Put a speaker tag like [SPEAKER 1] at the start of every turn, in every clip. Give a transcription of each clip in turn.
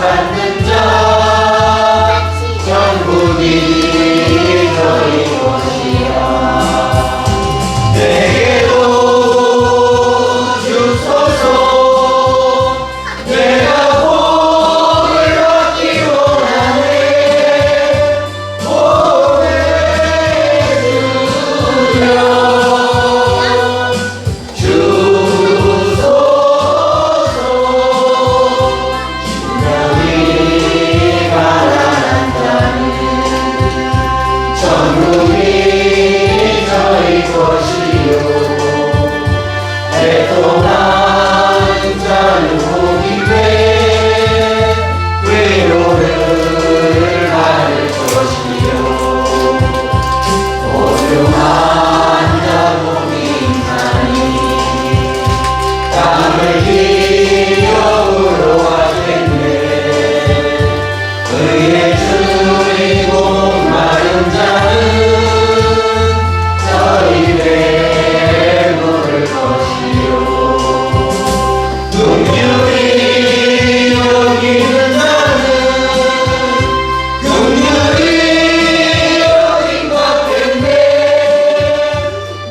[SPEAKER 1] 받는 자 전국이 저희 것이라. 내게도 주소서. 내가 복을 얻기 원하네. 보내주려 주소서. 신명이 가난한 자는 전국이 저희 것이요. 애통한 자는 복이 돼 위로를 받을 것이요. 고요한 자 복이 있나니 땅을 기업으로 하겠네. 의의 주이고 마른 자는 저희 배 물을 것이요. 긍휼히 여기는 자는 긍휼히 여긴 받겠네.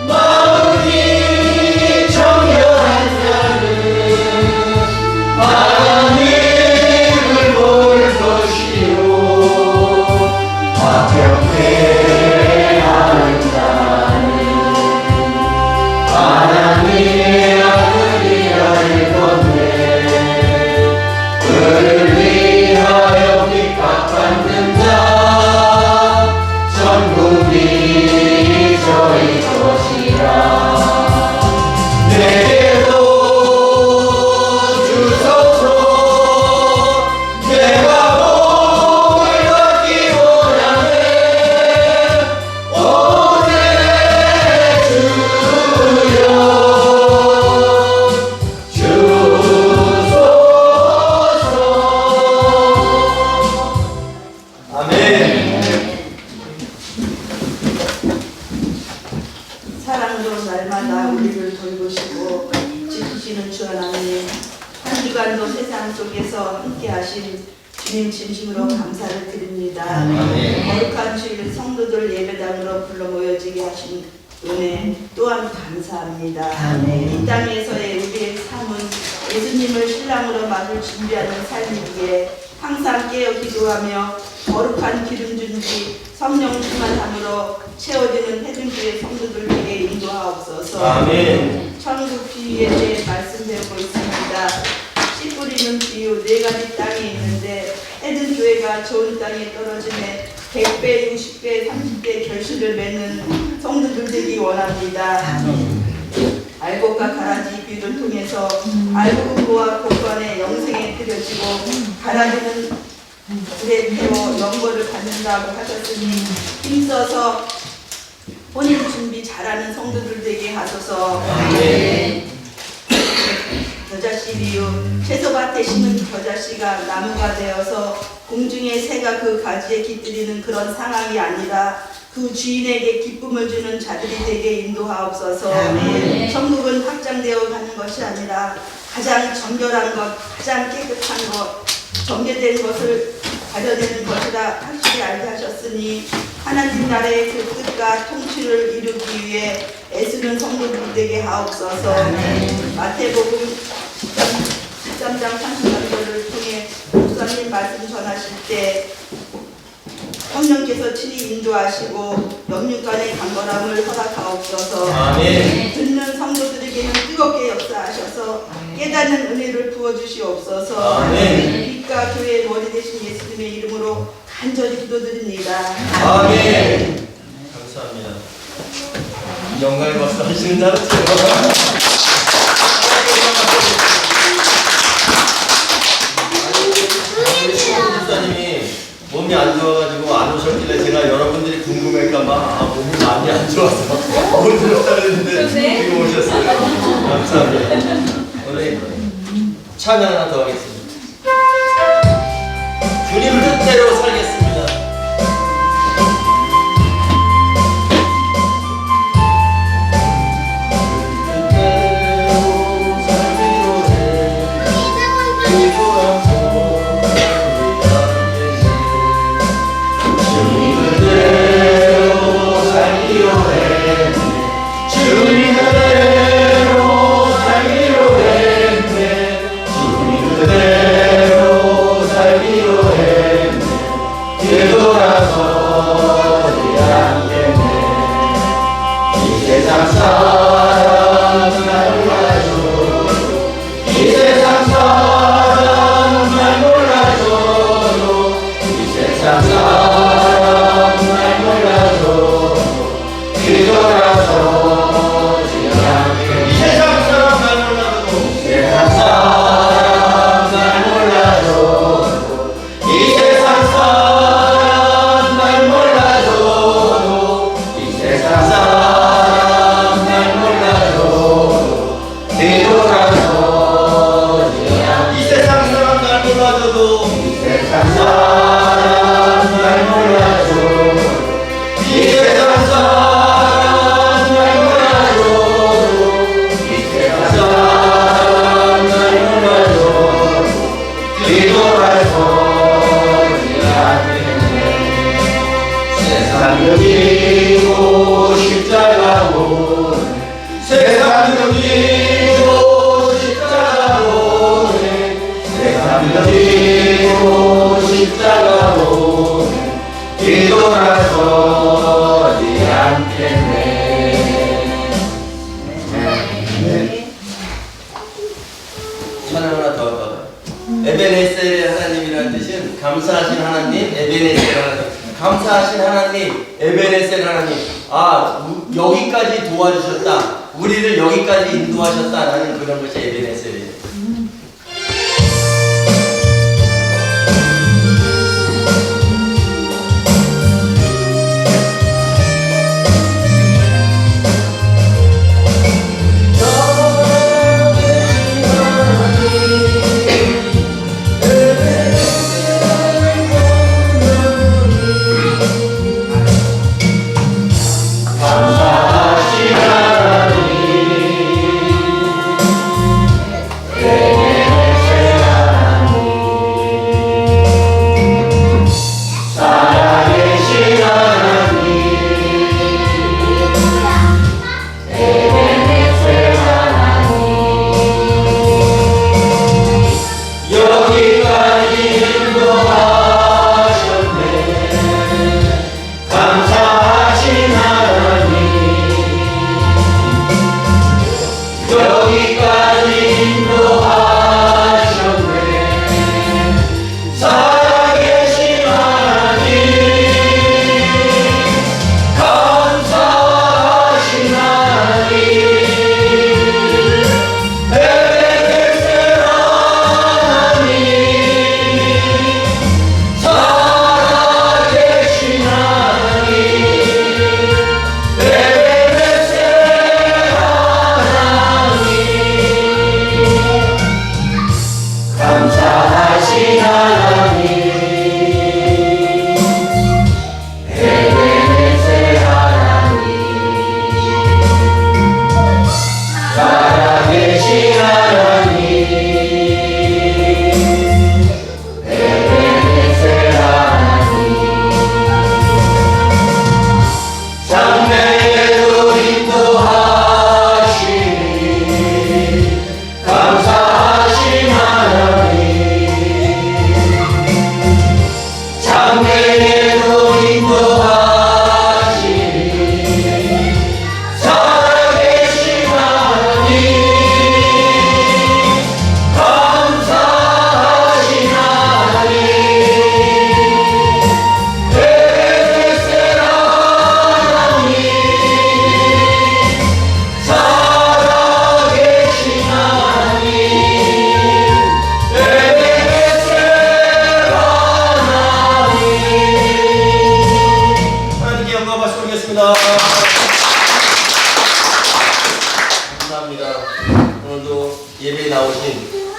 [SPEAKER 1] 마음이 정결한 자는 하나님을 볼 것이요. 화평케 하는 자는 하나님의 아들이라 일컫네. 그를 위하여 핍박받는 자 전국이 저희 것이라. 내게도 주소서. 내가 복을 얻기 원하네. 보내주려 주소서. 아멘.
[SPEAKER 2] 사랑으로 날마다 우리를 돌보시고 지키시는 주 하나님, 한 주간도 세상 속에서 함께하신 주님 진심으로 감사를 드립니다. 거룩한 주일 성도들 예배당으로 불러 모여지게 하신 은혜 또한 감사합니다. 이 땅에서의 우리의 삶은 예수님을 신랑으로 맞을 준비하는 삶이기에 항상 깨어 기도하며 거룩한 기름 준비 성령 충만함으로 채워지는 해중주의 성도들 에게 인도하옵소서.
[SPEAKER 1] 아멘.
[SPEAKER 2] 천국 비유에 대해 말씀 배우고 있습니다. 씨 뿌리는 비유 4가지 땅이 있는데 해든 교회가 좋은 땅에 떨어지네 100배, 60배, 30배 결실을 맺는 성도들 되기 원합니다. 알곡과 가라지 비유를 통해서 알곡과 고관의 영생에 들여지고 가라지는 불에 태워 영광을 받는다고 하셨으니 힘써서 혼인 준비 잘하는 성도들 되게 하소서. 겨자씨 비유 채소밭에 심은 겨자씨가 나무가 되어서 공중의 새가 그 가지에 깃들이는 그런 상황이 아니라 그 주인에게 기쁨을 주는 자들이 되게 인도하옵소서. 천국은 확장되어 가는 것이 아니라 가장 정결한 것, 가장 깨끗한 것, 정제된 것을 가져내는 것이라 확실히 알게 하셨으니 하나님 나라의 그 뜻과 통치를 이루기 위해 애쓰는 성도들 되게 하옵소서. 마태복음 13장 30절을 통해 목사님 말씀 전하실 때 성령께서 친히 인도하시고 영육간의 강건함을 허락하옵소서.
[SPEAKER 1] 아멘.
[SPEAKER 2] 듣는 성도들에게는 뜨겁게 역사하셔서 깨닫는 은혜를 부어주시옵소서.
[SPEAKER 1] 아멘.
[SPEAKER 2] 빛과 교회의 머리 되신 예수님의 이름으로 간절히 기도드립니다.
[SPEAKER 1] 아멘. 감사합니다. 영광의 박수 하시는 자로 목사님이 몸이 안 좋아가지고 안 오셨길래 제가 여러분들이 궁금할까봐 몸이 많이 안 좋아서 못 들었다 그랬는데 지금 오셨어요. 감사합니다. 오늘 찬양 하나 더 하겠습니다. 주님 뜻대로 살겠습니다. 뜻대로 살기로 해. 세상 사람 날 몰라줘 이 세상 사람 날 몰라줘 이 세상 사람 날 몰라줘 뒤돌아서 지나게 이 세상 사람 날 몰라줘 세상 사람 날 몰라줘 이 세상 사람 날 몰라줘 이 세상 사람 날 몰라줘 뒤돌아서 이 세상 사람 날 몰라줘도 이 세상 사람 날 몰라줘 이 세상 사람 날 몰라줘 이 세상 사람 날 몰라줘 뒤돌아서 세상 여기고 십자가고 세상 여기고 십자가고 세상 여기고 십자가고 뒤돌아서지 않겠네. 찬양 하나 더. 에베네셀의 하나님이라는 뜻은 감사하신 하나님, 에베네셀 하나님. 감사하신 하나님, 에베네셀 하나님. 여기까지 도와주셨다. 우리를 여기까지 인도하셨다라는 그런 것이 에베네셀이에요.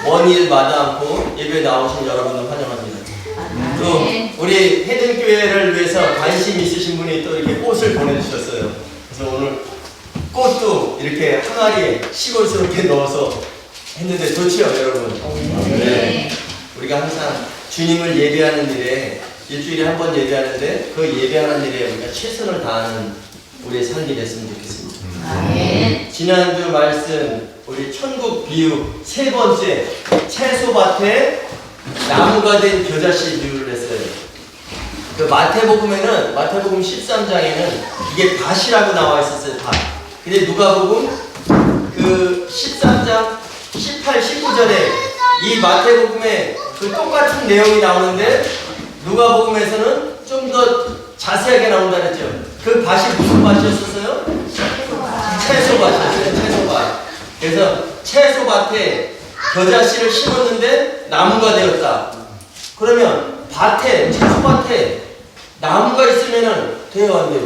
[SPEAKER 1] 먼 일 마다 않고 예배에 나오신 여러분을 환영합니다. 또 우리 해등교회를 위해서 관심 있으신 분이 또 이렇게 꽃을 보내주셨어요. 그래서 오늘 꽃도 이렇게 항아리에 시골스럽게 넣어서 했는데 좋지요, 여러분? 네. 우리가 항상 주님을 예배하는 일에 일주일에 한 번 예배하는데 그 예배하는 일에 우리가 최선을 다하는 우리의 삶이 됐으면 좋겠습니다. 지난주 말씀 우리 천국 비유 세 번째 채소밭에 나무가 된 겨자씨 비유를 했어요. 그 마태복음에는 마태복음 13장에는 이게 밭이라고 나와 있었어요. 밭. 근데 누가복음 그 13장 18, 19절에 이 마태복음에 그 똑같은 내용이 나오는데 누가복음에서는 좀 더 자세하게 나온다 그랬죠. 그 밭이 무슨 밭이었었어요? 채소밭이었어요. 채소밭. 그래서 채소밭에 겨자씨를 심었는데 나무가 되었다. 그러면 밭에, 채소밭에 나무가 있으면은 돼요, 안 돼요?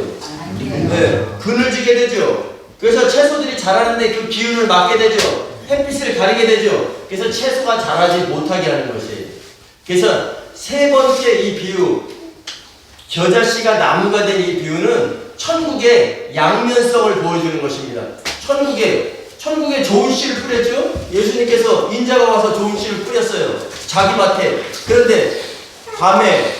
[SPEAKER 1] 네, 그늘지게 되죠. 그래서 채소들이 자라는데 그 기운을 막게 되죠. 햇빛을 가리게 되죠. 그래서 채소가 자라지 못하게 하는 것이에요. 그래서 세 번째 이 비유, 겨자씨가 나무가 된 이 비유는 천국의 양면성을 보여주는 것입니다. 천국에 좋은 씨를 뿌렸죠. 예수님께서 인자가 와서 좋은 씨를 뿌렸어요. 자기 밭에. 그런데 밤에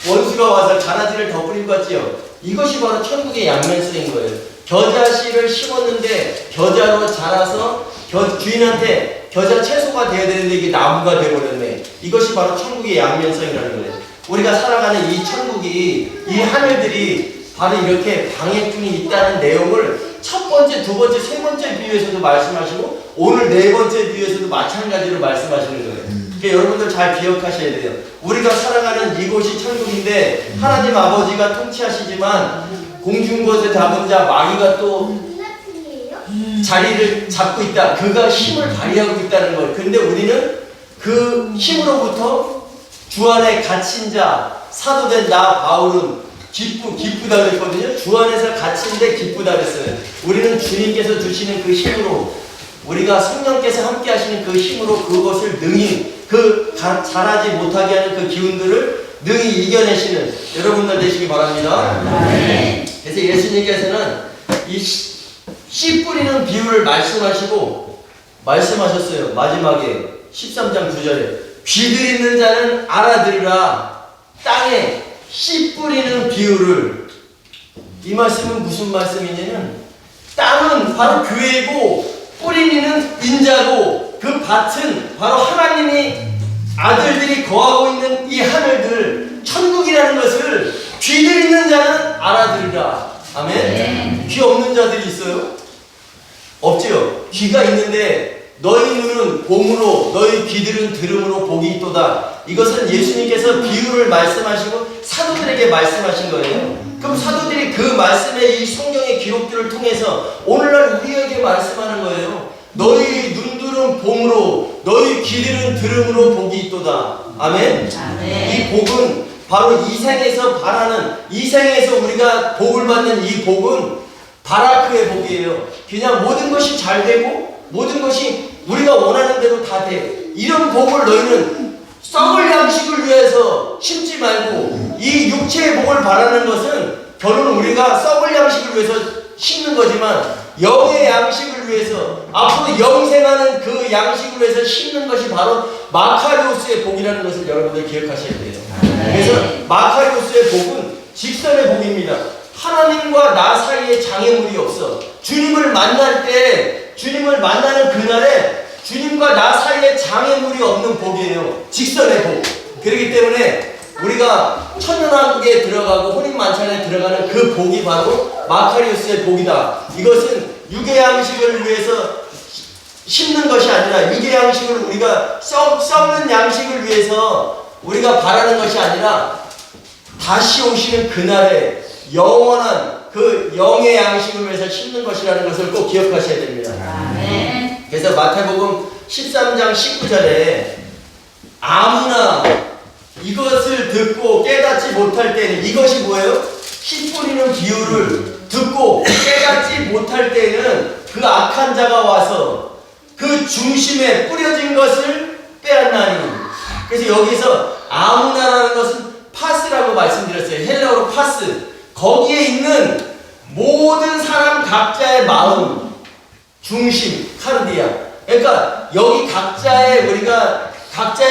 [SPEAKER 1] 원수가 와서 가라지를 더 뿌린 것 같지요. 이것이 바로 천국의 양면성인 거예요. 겨자씨를 심었는데 겨자로 자라서 주인한테 겨자 채소가 되어야 되는데 이게 나무가 되어버렸네. 이것이 바로 천국의 양면성이라는 거예요. 우리가 살아가는 이 천국이, 이 하늘들이 바로 이렇게 방해꾼이 있다는 내용을 첫 번째, 두 번째, 세 번째 비유에서도 말씀하시고 오늘 네 번째 비유에서도 마찬가지로 말씀하시는 거예요. 그러니까 여러분들 잘 기억하셔야 돼요. 우리가 살아가는 이곳이 천국인데 하나님 아버지가 통치하시지만 공중곳에 잡은 자 마귀가 또 자리를 잡고 있다. 그가 힘을 발휘하고 있다는 거예요. 그런데 우리는 그 힘으로부터 주 안에 갇힌 자, 사도된 나 바울은 기쁘다 그랬거든요. 주 안에서 갇힌데 기쁘다 그랬어요. 우리는 주님께서 주시는 그 힘으로, 우리가 성령께서 함께 하시는 그 힘으로 그것을 능히, 자라지 못하게 하는 그 기운들을 능히 이겨내시는 여러분들 되시기 바랍니다. 그래서 예수님께서는 이 씨 뿌리는 비유를 말씀하셨어요. 마지막에 13장 9절에 귀들 있는 자는 알아들으라. 땅에 씨 뿌리는 비유를. 이 말씀은 무슨 말씀이냐면 땅은 바로 교회이고 뿌리는 인자고 그 밭은 바로 하나님이 아들들이 거하고 있는 이 하늘들 천국이라는 것을 귀들 있는 자는 알아들으라. 아멘. 네. 귀 없는 자들이 있어요? 없지요. 귀가 있는데 너희 눈은 봄으로 너희 귀들은 들음으로 복이 있도다. 이것은 예수님께서 비유를 말씀하시고 사도들에게 말씀하신 거예요. 그럼 사도들이 그 말씀의 이 성경의 기록들을 통해서 오늘날 우리에게 말씀하는 거예요. 너희 눈들은 봄으로 너희 귀들은 들음으로 복이 있도다. 아멘. 이 복은 바로 이생에서 바라는, 이생에서 우리가 복을 받는 이 복은 바라크의 복이에요. 그냥 모든 것이 잘 되고 모든 것이 우리가 원하는 대로 다 돼. 이런 복을 너희는 썩을 양식을 위해서 심지 말고 이 육체의 복을 바라는 것은 결론 우리가 썩을 양식을 위해서 심는 거지만 영의 양식을 위해서 앞으로 영생하는 그 양식을 위해서 심는 것이 바로 마카리오스의 복이라는 것을 여러분들 기억하셔야 돼요. 그래서 마카리오스의 복은 직선의 복입니다. 하나님과 나 사이에 장애물이 없어. 주님을 만나는 그날에 주님과 나 사이에 장애물이 없는 복이에요. 직선의 복. 그렇기 때문에 우리가 천연왕국에 들어가고 혼인만찬에 들어가는 그 복이 바로 마카리오스의 복이다. 이것은 육의 양식을 위해서 심는 것이 아니라 육의 양식을 우리가 썩는 양식을 위해서 우리가 바라는 것이 아니라 다시 오시는 그날에 영원한 그 영의 양식을 위해서 심는 것이라는 것을 꼭 기억하셔야 됩니다. 아멘. 그래서 마태복음 13장 19절에 아무나 이것을 듣고 깨닫지 못할 때는, 이것이 뭐예요? 씨 뿌리는 비유를 듣고 깨닫지 못할 때는 그 악한 자가 와서 그 중심에 뿌려진 것을 빼앗나니. 그래서 여기서 아무나라는 것은 파스라고 말씀드렸어요. 헬라어로 파스. 거기에 있는 모든 사람 각자의 마음, 중심, 카르디아. 그러니까 여기 각자의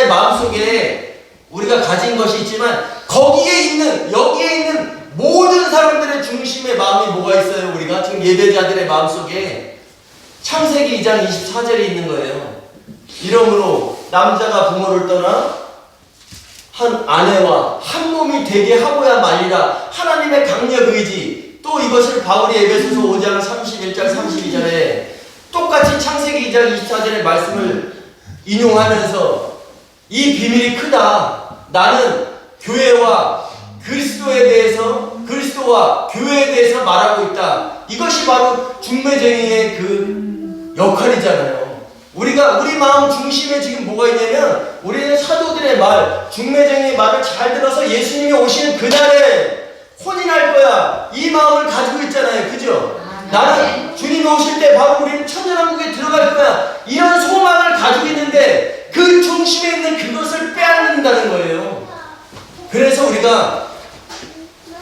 [SPEAKER 1] 마음속에 우리가 가진 것이 있지만 여기에 있는 모든 사람들의 중심의 마음이 뭐가 있어요? 우리가 지금 예배자들의 마음속에 창세기 2장 24절에 있는 거예요. 이러므로 남자가 부모를 떠나 한 아내와 한 몸이 되게 하고야 말리라. 하나님의 강력 의지, 또 이것을 바울이 에베소서 5장 31절 32절에 똑같이 창세기 2장 24절의 말씀을 인용하면서 이 비밀이 크다. 나는 교회와 그리스도와 교회에 대해서 말하고 있다. 이것이 바로 중매쟁이의 그 역할이잖아요. 우리 마음 중심에 지금 뭐가 있냐면 우리는 사도들의 말, 중매쟁이의 말을 잘 들어서 예수님이 오시는 그날에 혼인할 거야. 이 마음을 가지고 있잖아요. 그죠? 나는 주님이 오실 때 바로 우리는 천년왕국에 들어갈 거야. 이런 소망을 가지고 있는데 그 중심에 있는 그것을 빼앗는다는 거예요. 그래서 우리가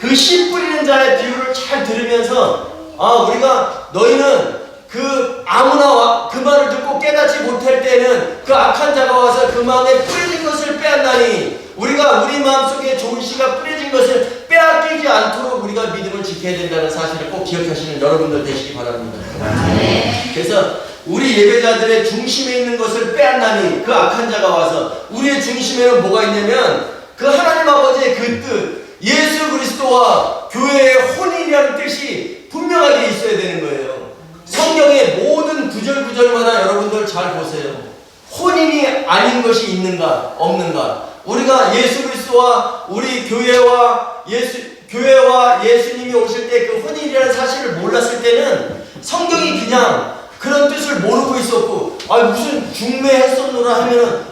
[SPEAKER 1] 그 씨 뿌리는 자의 비유를 잘 들으면서 우리가 너희는 그 아무나 그 말을 듣고 깨닫지 못할 때는 그 악한 자가 와서 그 마음에 뿌려진 것을 빼앗나니 우리가 우리 마음속에 좋은 씨가 뿌려진 것을 빼앗기지 않도록 우리가 믿음을 지켜야 된다는 사실을 꼭 기억하시는 여러분들 되시기 바랍니다. 그래서 우리 예배자들의 중심에 있는 것을 빼앗나니 그 악한 자가 와서 우리의 중심에는 뭐가 있냐면 그 하나님 아버지의 그 뜻, 예수 그리스도와 교회의 혼인이라는 뜻이 분명하게 있어야 되는 거예요. 성경의 모든 구절마다 여러분들 잘 보세요. 혼인이 아닌 것이 있는가 없는가. 우리가 예수 그리스도와 우리 교회와 예수님이 오실 때 그 혼인이라는 사실을 몰랐을 때는 성경이 그냥 그런 뜻을 모르고 있었고 무슨 중매했었노라 하면은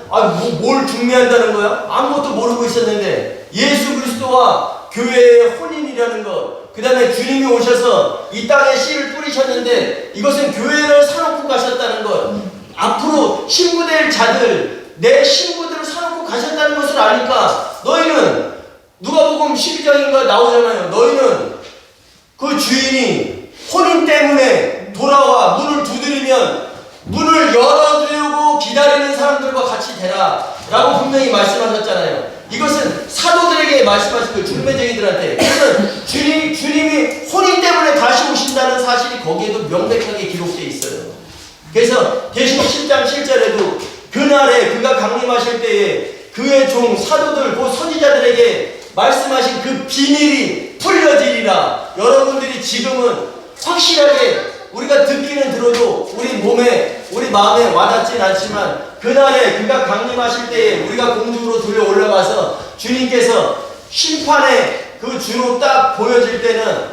[SPEAKER 1] 뭘 중매한다는 거야? 아무것도 모르고 있었는데 예수 그리스도와 교회의 혼인이라는 것, 그 다음에 주님이 오셔서 이 땅에 씨를 뿌리셨는데 이것은 교회를 사놓고 가셨다는 것, 앞으로 신부될 자들, 내 신부들을 사놓고 가셨다는 것을 아니까 너희는 누가복음 12장인가 나오잖아요. 너희는 그 주인이 혼인 때문에 돌아와 문을 두드리면 문을 열어두려고 기다리는 사람들과 같이 되라 라고 분명히 말씀하셨잖아요. 이것은 사도들에게 말씀하신 거예요. 중매쟁이들한테. 그래서 주님이 혼인 때문에 다시 오신다는 사실이 거기에도 명백하게 기록되어 있어요. 그래서 계시록 10장 7절에도 그날에 그가 강림하실 때에 그의 종 사도들 곧 선지자들에게 말씀하신 그 비밀이 풀려지리라. 여러분들이 지금은 확실하게 우리가 듣기는 들어도 우리 몸에 우리 마음에 와닿진 않지만 그날에 그가 강림하실 때에 우리가 공중으로 들려 올라가서 주님께서 심판의 그 주로 딱 보여질 때는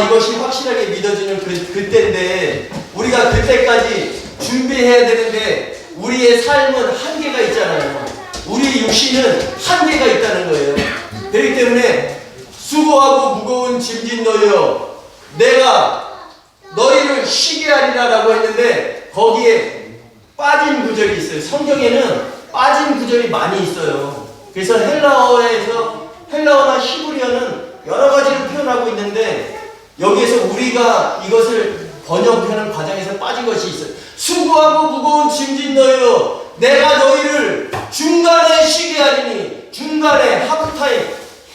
[SPEAKER 1] 이것이 확실하게 믿어지는 그때인데 우리가 그때까지 준비해야 되는데 우리의 삶은 한계가 있잖아요. 우리 육신은 한계가 있다는 거예요. 그렇기 때문에 수고하고 무거운 짐진 너희여 내가 너희를 쉬게 하리라 라고 했는데 거기에 빠진 구절이 있어요. 성경에는 빠진 구절이 많이 있어요. 그래서 헬라어나 히브리어는 여러 가지로 표현하고 있는데 여기에서 우리가 이것을 번역하는 과정에서 빠진 것이 있어요. 수고하고 무거운 짐진 너희여 내가 너희를 중간에 쉬게 하리니. 중간에 하프타임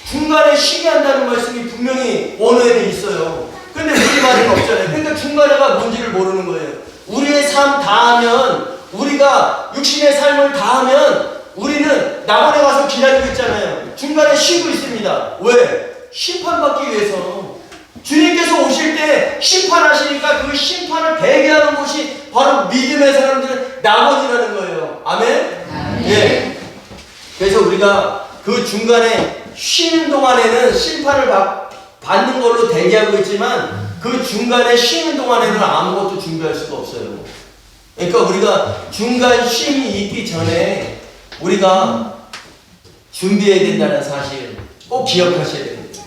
[SPEAKER 1] 중간에 쉬게 한다는 말씀이 분명히 원어에는 있어요. 근데 우리 말은 없잖아요. 그러니까 중간에가 뭔지를 모르는 거예요. 우리의 삶 다하면 우리가 육신의 삶을 다하면 우리는 낙원에 가서 기다리고 있잖아요. 중간에 쉬고 있습니다. 왜? 심판받기 위해서. 주님께서 오실 때 심판하시니까 그 심판을 대기하는 곳이 바로 믿음의 사람들은 낙원이라는 거예요. 아멘? 예. 그래서 우리가 그 중간에 쉬는 동안에는 심판을 받는 걸로 대기하고 있지만 그 중간에 쉬는 동안에는 아무것도 준비할 수가 없어요. 그러니까 우리가 중간 쉼이 있기 전에 우리가 준비해야 된다는 사실 꼭 기억하셔야 됩니다.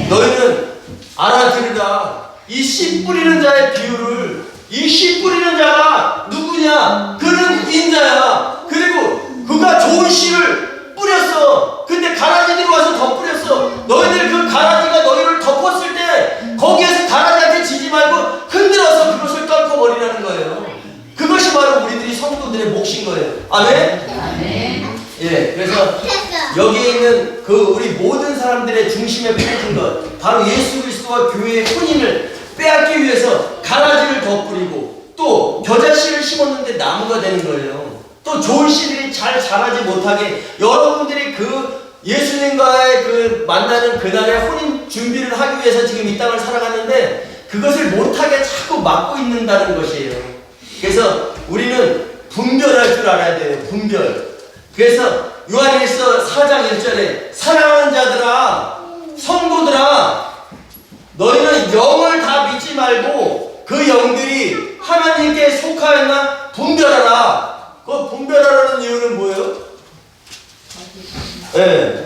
[SPEAKER 1] 너희는 알아들으라. 이 씨 뿌리는 자의 비유를. 이 씨 뿌리는 자가 누구냐? 그는 인자야. 그리고 그가 좋은 씨를 뿌렸어. 근데 가라지들이 와서 더 뿌렸어. 너희들 그 가라지가 너희를 덮었을 때 거기에서 가라지한테 지지 말고 흔들어서 그것을 떨궈버리라는 거예요. 그것이 바로 우리들이 성도들의 몫인 거예요. 아멘? 예, 그래서 여기에 있는 그 우리 모든 사람들의 중심에 뿌려진 것, 바로 예수 그리스도와 교회의 혼인을 빼앗기 위해서 가라지를 더 뿌리고 또 겨자씨를 심었는데 나무가 되는 거예요. 또 좋은 씨들이 잘 자라지 못하게 여러분들이 그 예수님과의 그 만나는 그날의 혼인 준비를 하기 위해서 지금 이 땅을 살아갔는데 그것을 못하게 자꾸 막고 있는다는 것이에요. 그래서 우리는 분별할 줄 알아야 돼요. 분별. 그래서 요한일서 4장 1절에 사랑하는 자들아, 성도들아, 너희는 영을 다 믿지 말고 그 영들이 하나님께 속하였나 분별하라. 그 분별하라는 이유는 뭐예요? 네,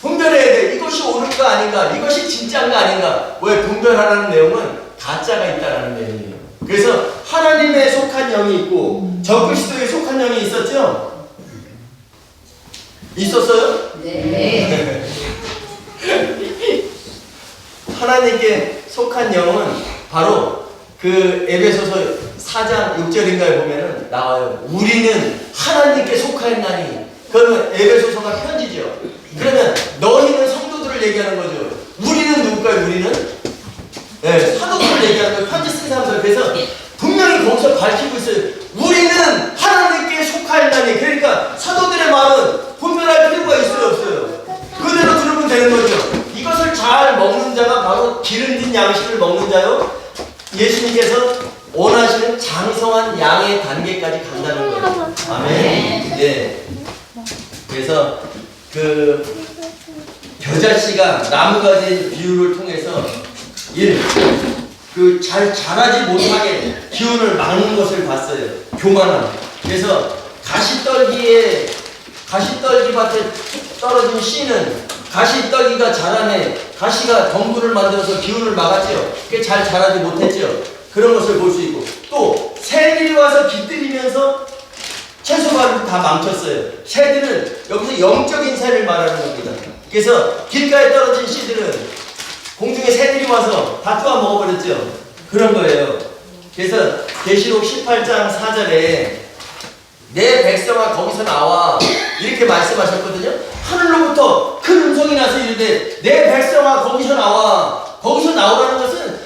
[SPEAKER 1] 분별해야 돼. 이것이 옳은가 아닌가, 이것이 진짜인가 아닌가. 왜 분별하라는 내용은 가짜가 있다라는 내용이에요. 그래서 하나님에 속한 영이 있고 적그리스도에 속한 영이 있었죠? 있었어요?
[SPEAKER 3] 네.
[SPEAKER 1] 하나님께 속한 영은 바로 그 에베소서 4장 6절인가에 보면은 나와요. 우리는 하나님께 속하였나니. 그러면 에베소서가 편지죠. 그러면 너희는 성도들을 얘기하는 거죠. 우리는 누굴까요? 우리는? 네, 사도들을 얘기하는 거예요. 편지 쓴 사람들. 그래서 분명히 거기서 밝히고 있어요. 우리는 하나님께 속하였나니. 그러니까 사도들의 말은 분별할 필요가 있어요, 없어요? 그대로 들으면 되는 거죠. 이것을 잘 먹는 자가 바로 기름진 양식을 먹는 자요. 예수님께서 원하시는 장성한 양의 단계까지 간다는 거예요. 아멘. 네. 그래서 그 겨자씨가 나무가 된 비유를 통해서 그 잘 자라지 못하게 기운을 막는 것을 봤어요. 교만함. 그래서 가시떨기밭에 떨어진 씨는 가시떨기가 자라네, 가시가 덩굴을 만들어서 기운을 막았죠. 그게 잘 자라지 못했죠. 그런 것을 볼 수 있고, 또 새들이 와서 깃들이면서 채소밭을 다 망쳤어요. 새들은 여기서 영적인 새를 말하는 겁니다. 그래서 길가에 떨어진 씨들은 공중에 새들이 와서 다 뜯어 먹어버렸죠. 그런 거예요. 그래서 계시록 18장 4절에 내 백성아 거기서 나와 이렇게 말씀하셨거든요. 하늘로부터 큰 음성이 나서 이르되 내 백성아 거기서 나와. 거기서 나오라는 것은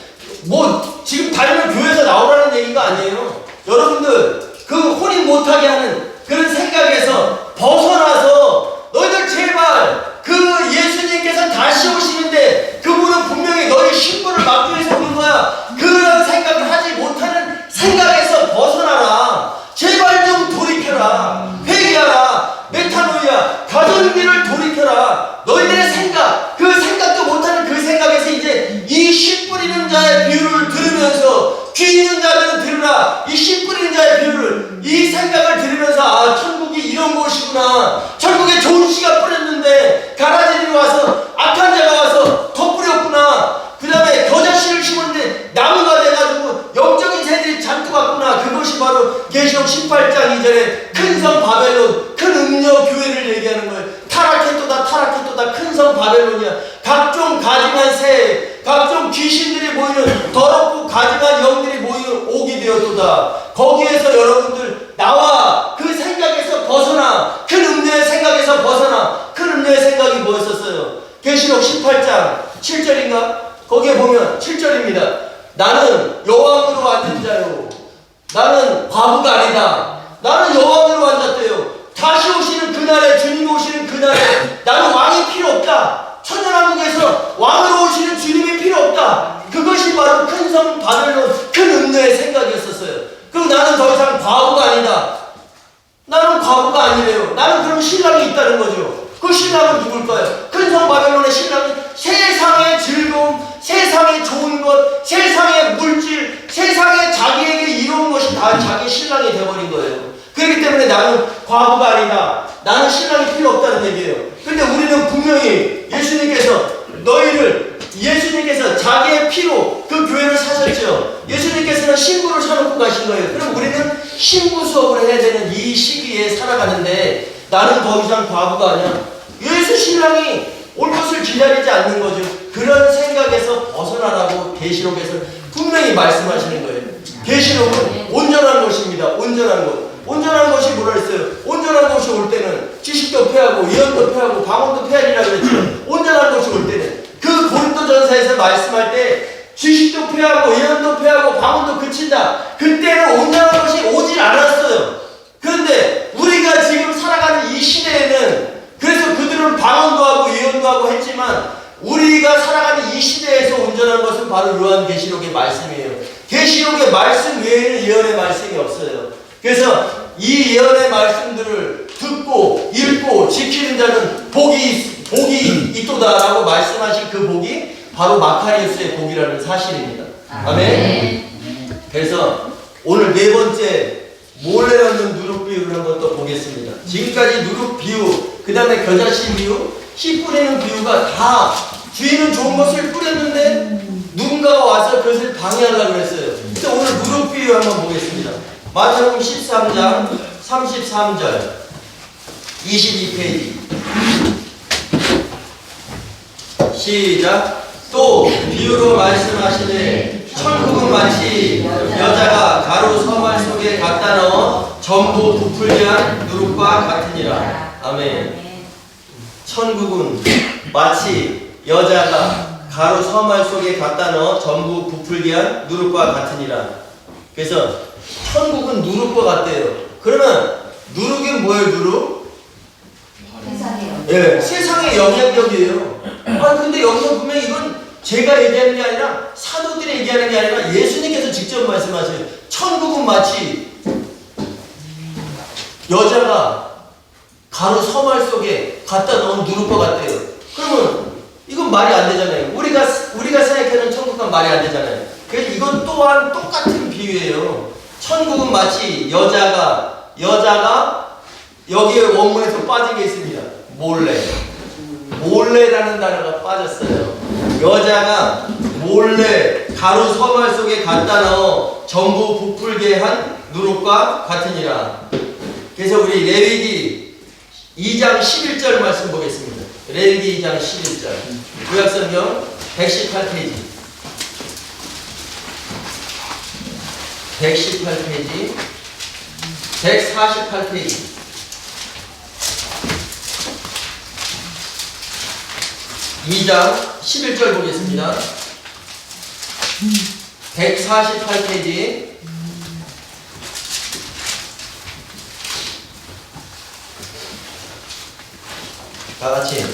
[SPEAKER 1] 뭐 지금 다니는 교회에서 나오라는 얘기가 아니에요. 여러분들 그 혼인 못하게 하는 그런 생각에서 벗어나서 너희들 제발 그 예수님께서 다시 오시는데 그분은 분명히 너희 신분을 막기 위해서 오는 거야. 그런 생각을 하지 못하는 생각에서 벗어나라. 제발 좀 돌이켜라. 회개하라. 메타노이아. 가정일을 돌이켜라. 너희들의 생각, 그 생각도 못하는 그 생각에서 이제 이 씨 뿌리는 자의 비유를 들으면서 귀 있는 자들은 들으라. 이 씨 뿌리는 자의 비유를, 이 생각을 들으면서 아, 천국이 이런 곳이구나. 천국에 좋은 씨가 뿌렸는데 가라지들이 와서 악한 자가 와서 더 뿌렸구나. 그 다음에 겨자씨를 심었는데 나무가 돼가지고 영적인 새들이 잔뜩 왔구나. 그것이 바로 계시록 18장 2절에 큰 성 바벨론, 큰 음녀 교회를 얘기하는 거예요. 타락했도다 큰 성 바벨론이야. 각종 가증한 새, 각종 귀신들이 모이는, 더럽고 가증한 영들이 모이는 옥이 되었도다. 거기에서 여러분들 나와. 그 생각에서 벗어나. 큰 음녀의 생각에서 벗어나. 큰 음녀의 생각이 뭐였었어요? 계시록 18장 7절인가? 거기에 보면 7절입니다. 나는 여왕으로 앉은 자요. 나는 과부가 아니다. 나는 여왕으로 앉았대요. 다시 오시는 그날에, 주님이 오시는 그날에 나는 왕이 필요 없다. 천연왕국에서 왕으로 오시는 주님이 필요 없다. 그것이 바로 큰 성 바벨론, 큰 음녀의 생각이었었어요. 그럼 나는 더 이상 과부가 아니다. 나는 과부가 아니래요. 나는 그럼 신랑이 있다는 거죠. 그 신랑은 누굴까요? 큰 성 바벨론의 신랑은 세상의 즐거움, 세상의 좋은 것, 세상의 물질, 세상에 자기에게 이로운 것이 다 자기 신랑이 되어버린 거예요. 그렇기 때문에 나는 과부가 아니다. 나는 신랑이 필요 없다는 얘기예요. 근데 우리는 분명히 예수님께서 자기의 피로 그 교회를 사셨죠. 예수님께서는 신부를 사놓고 가신 거예요. 그럼 우리는 신부 수업을 해야 되는 이 시기에 살아가는데 나는 더 이상 과부가 아니야. 예수 신랑이 올 것을 기다리지 않는 거죠. 그런 생각에서 벗어나라고 계시록에서 분명히 말씀하시는 거예요. 계시록은 온전한 것입니다. 온전한 것. 온전한 것이 뭐라 했어요? 온전한 것이 올 때는 지식도 폐하고 예언도 폐하고 방언도 폐하리라 그랬죠. 온전한 것이 올 때는 그 고린도전서에서 말씀할 때 지식도 폐하고 예언도 폐하고 방언도 그친다. 그때는 온전한 것이 오질 않았어요. 그런데 우리가 지금 살아가는 이 시대에는 그래서 신기록의 말씀 외에는 예언의 말씀이 없어요. 그래서 이 예언의 말씀들을 듣고 읽고 지키는 자는 복이 있도다라고 말씀하신 그 복이 바로 마카리우스의 복이라는 사실입니다. 아멘. 그래서 오늘 네 번째 몰래 얻는 누룩 비유를 한번 또 보겠습니다. 지금까지 누룩 비유, 그 다음에 겨자씨 비유, 씨 뿌리는 비유가 다 주인은 좋은 것을 뿌렸는데 누군가가 와서 그것을 방해하려고 했어요. 근데 오늘 누룩 비유 한번 보겠습니다. 마태복음 13장 33절 22페이지 시작. 또 비유로 말씀하시되 천국은 마치 여자가 가루 서말 속에 갖다 넣어 전부 부풀게 한 누룩과 같으니라. 아멘. 천국은 마치 여자가 가루 서말 속에 갖다 넣어 전부 부풀게 한 누룩과 같으니라. 그래서 천국은 누룩과 같대요. 그러면 누룩이 뭐예요? 누룩?
[SPEAKER 3] 세상에요.
[SPEAKER 1] 예, 세상의 영향력이에요. 아, 근데 여기서 보면 이건 제가 얘기하는 게 아니라 사도들이 얘기하는 게 아니라 예수님께서 직접 말씀하세요. 천국은 마치 여자가 가루 서말 속에 갖다 넣은 누룩과 같대요. 그러면 이건 말이 안 되잖아요. 우리가 생각하는 천국과 말이 안 되잖아요. 그래서 이건 또한 똑같은 비유예요. 천국은 마치 여자가 여기에 원문에서 빠진 게 있습니다. 몰래라는 단어가 빠졌어요. 여자가 몰래 가루 서말 속에 갖다 넣어 전부 부풀게 한 누룩과 같으니라. 그래서 우리 레위기 2장 11절 말씀 보겠습니다. 레위기 2장 11절 구약성경 118페이지 118페이지 148페이지 2장 11절 보겠습니다. 148페이지 다같이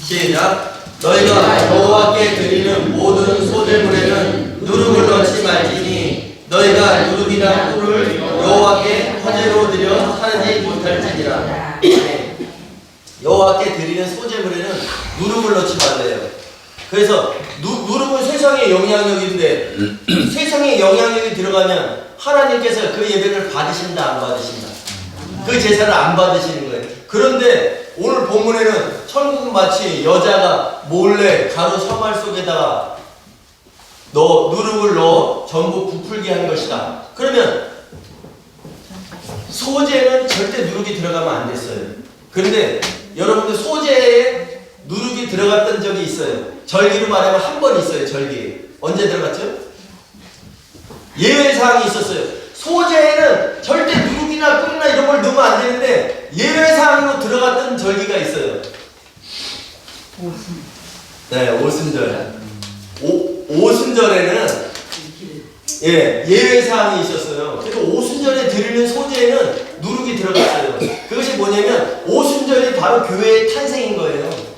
[SPEAKER 1] 시작. 너희가 여호와께 드리는 모든 소제물에는 누룩을 넣지 말지니 너희가 누룩이나 꿀을 여호와께 화제로 드려 사르지 못할지니라. 여호와께 드리는 소제물에는 누룩을 넣지 말래요. 그래서 누룩은 세상의 영향력인데 세상의 영향력이 들어가면 하나님께서 그 예배를 받으신다 안 받으신다? 그 제사를 안 받으시는 거예요. 그런데 오늘 본문에는 천국은 마치 여자가 몰래 가루 서말 속에다가 누룩을 넣어 전부 부풀게 한 것이다. 그러면 소재는 절대 누룩이 들어가면 안 됐어요. 그런데 여러분들 소재에 누룩이 들어갔던 적이 있어요. 절기로 말하면 한 번 있어요. 절기 언제 들어갔죠? 예외사항이 있었어요. 소재에는 절대 누룩이나 꿀이나 이런 걸 넣으면 안 되는데 예외사항으로 들어갔던 절기가 있어요. 네, 오순절. 오순절에는 예외사항이 있었어요. 그래서 오순절에 드리는 소재에는 누룩이 들어갔어요. 그것이 뭐냐면 오순절이 바로 교회의 탄생인 거예요.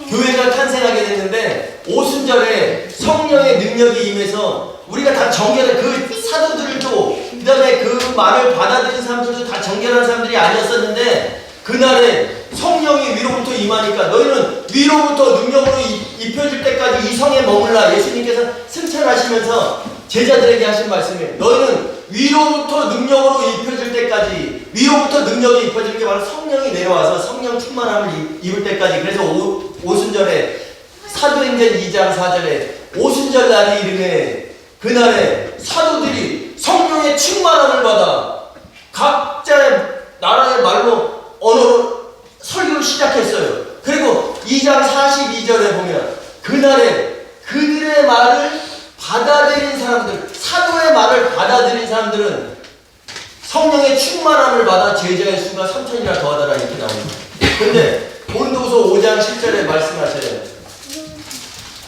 [SPEAKER 1] 교회가 탄생하게 됐는데 오순절에 성령의 능력이 임해서 우리가 다 정결한 그 사도들도 그 다음에 그 말을 받아들인 사람들도 다 정결한 사람들이 아니었었는데 그날에 성령이 위로부터 임하니까 너희는 위로부터 능력으로 입혀질 때까지 이 성에 머물라. 예수님께서 승천하시면서 제자들에게 하신 말씀이에요. 너희는 위로부터 능력으로 입혀질 때까지, 위로부터 능력이 입혀지는 게 바로 성령이 내려와서 성령 충만함을 입을 때까지. 그래서 오순절에 사도행전 2장 4절에 오순절 날이 이름에 그날에 사도들이 성령의 충만함을 받아 각자의 나라의 말로 언어로 설교를 시작했어요. 그리고 2장 42절에 보면 그날에 그들의 말을 받아들인 사람들, 사도의 말을 받아들인 사람들은 성령의 충만함을 받아 제자의 수가 3,000이나 더하더라 이렇게 나옵니다. 근데 고린도후서 5장 10절에 말씀하셔요.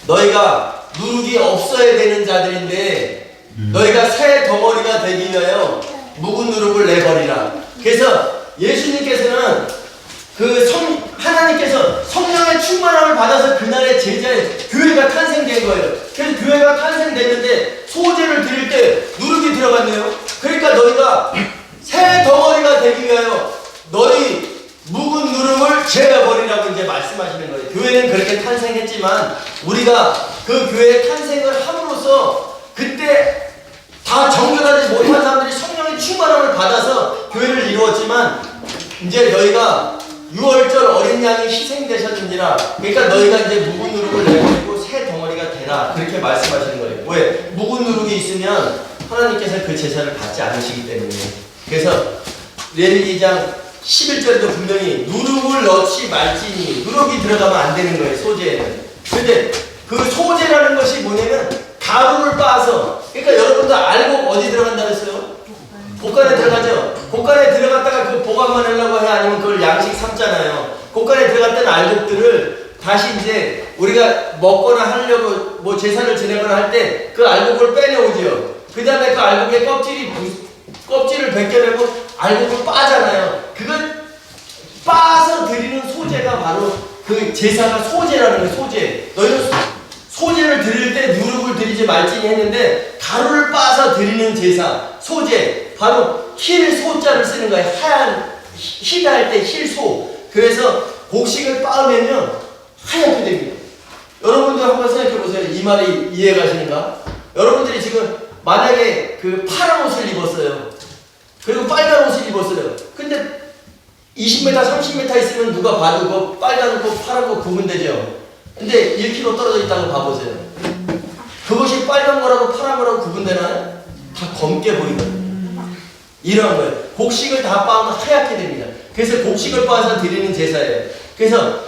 [SPEAKER 1] 너희가 누룩이 없어야 되는 자들인데 너희가 새 덩어리가 되기 위하여 묵은 누룩을 내버리라. 그래서 예수님께서는 하나님께서 성령의 충만함을 받아서 그날의 제자의 교회가 탄생된 거예요. 그래서 교회가 탄생됐는데 소재를 드릴 때 누룩이 들어갔네요. 그러니까 너희가 새 덩어리가 되기 위하여 너희 묵은 누룩을 제어버리라고 이제 말씀하시는 거예요. 교회는 그렇게 탄생했지만 우리가 그 교회에 탄생을 함으로써 그때 다 정결하지 못한 사람들이 성령의 충만함을 받아서 교회를 이루었지만 이제 너희가 6월절 어린 양이 희생되셨느니라. 그러니까 너희가 이제 묵은 누룩을 내버리고 새 덩어리가 되라. 그렇게 말씀하시는 거예요. 왜? 묵은 누룩이 있으면 하나님께서 그 제사를 받지 않으시기 때문에. 그래서 레위기 2장 11절에도 분명히 누룩을 넣지 말지니 누룩이 들어가면 안 되는 거예요. 소재에는. 근데 그 소재라는 것이 뭐냐면 가루를 빻아서, 그러니까 여러분도 알곡 어디 들어간다 그랬어요? 곶간에 들어가죠? 곶간에 들어갔다가 그 보관만 하려고 해? 아니면 그걸 양식 삼잖아요. 곶간에 들어갔던 알곡들을 다시 이제 우리가 먹거나 하려고 뭐 제사를 지내거나 할 때 그 알곡을 빼내오죠. 그 다음에 그 알곡의 껍질을 벗겨내고 알곡을 빠잖아요. 그걸 빠서 드리는 소재가 바로 그 제사가 소재라는 거예요. 소재. 너희는 소재를 드릴 때 누룩을 드리지 말지니 했는데 가루를 빠서 드리는 제사, 소재. 바로 힐소자를 쓰는 거예요. 하얀, 힐할 때 힐소. 그래서 곡식을 빻으면요 하얗게 됩니다. 여러분들 한번 생각해 보세요. 이 말이 이해 가시는가? 여러분들이 지금 만약에 그 파란 옷을 입었어요. 그리고 빨간 옷을 입었어요. 근데 20m, 30m 있으면 누가 봐도 그 빨간 거, 파란 거 구분되죠? 근데 1km 떨어져 있다고 봐보세요. 그것이 빨간 거라고 파란 거라고 구분되나요? 다 검게 보이거든요. 이런 거예요. 곡식을 다 빻으면 하얗게 됩니다. 그래서 곡식을 빻아서 드리는 제사예요. 그래서